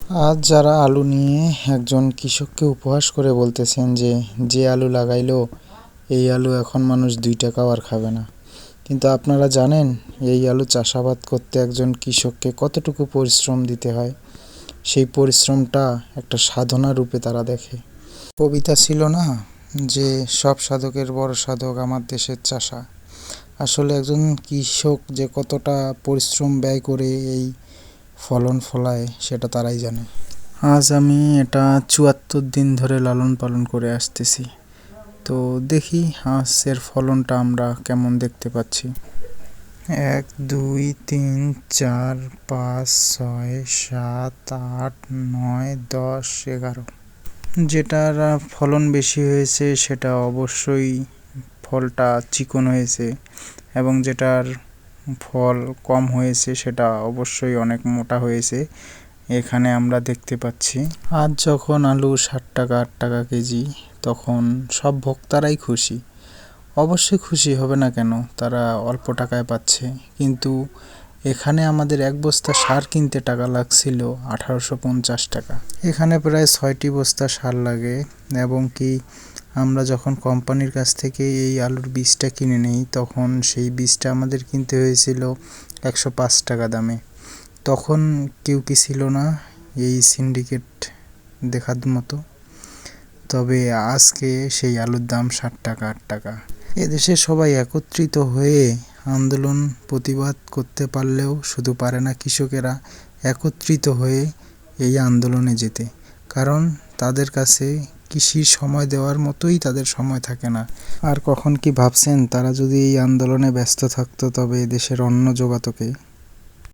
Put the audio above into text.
আজ যারা আলু নিয়ে একজন কৃষককে উপহাস করে বলতেছেন যে যে আলু লাগাইলো এই আলু এখন মানুষ 2 টাকাও আর খাবে না। কিন্তু আপনারা জানেন এই আলু চাষাবাদ করতে একজন কৃষককে কতটুকু পরিশ্রম দিতে হয়? সেই পরিশ্রমটা একটা সাধনা রূপে তারা দেখে। কবিতা ছিল না যে সব সাধকের বড় সাধক আমার দেশের চাষা। আসলে একজন কৃষক যে কতটা পরিশ্রম ব্যয় করে এই ফলন ফলায় সেটা তারাই জানে। আজ আমি এটা ৭৪ দিন ধরে লালন পালন করে আসতেছি। তো দেখি আজের ফলনটা আমরা কেমন দেখতে পাচ্ছি। 1, 2, 3, 4, 5, 6, 7, 8, 9, 10, 11। যেটার ফলন বেশি হয়েছে সেটা অবশ্যই ফলটা চিকন হয়েছে, এবং যেটার ফল কম হয়েছে সেটা অবশ্যই অনেক মোটা হয়েছে। এখানে আমরা দেখতে পাচ্ছি। আজ যখন আলু 60 টাকা 8 টাকা কেজি, তখন সব ভোক্তারাই খুশি। অবশ্যই খুশি হবে না কেন, তারা অল্প টাকায় পাচ্ছে। কিন্তু এখানে আমাদের এক বস্তা সার কিনতে টাকা লাগছিল 1850 টাকা। এখানে প্রায় 6টি বস্তা সার লাগে, এবং কি আমরা যখন কোম্পানির কাছ থেকে এই আলুর বীজটা কিনে নিই তখন সেই বীজটা আমাদের কিনতে হয়েছিল 105 টাকা দামে। তখন কেউ কি ছিল না এই সিন্ডিকেট দেখার মতো? তবে আজকে সেই আলুর দাম 60 টাকা 8 টাকা। এদেশে সবাই একত্রিত হয়ে আন্দোলন প্রতিবাদ করতে পারলেও শুধু পারে না কৃষকেরা একত্রিত হয়ে এই আন্দোলনে যেতে। কারণ তাদের কাছে কৃষির সময় দেওয়ার মতোই তাদের সময় থাকে না। আর কখন কি ভাবছেন তারা যদি এই আন্দোলনে ব্যস্ত থাকতো তবে দেশের অন্ন জোগাতো কে?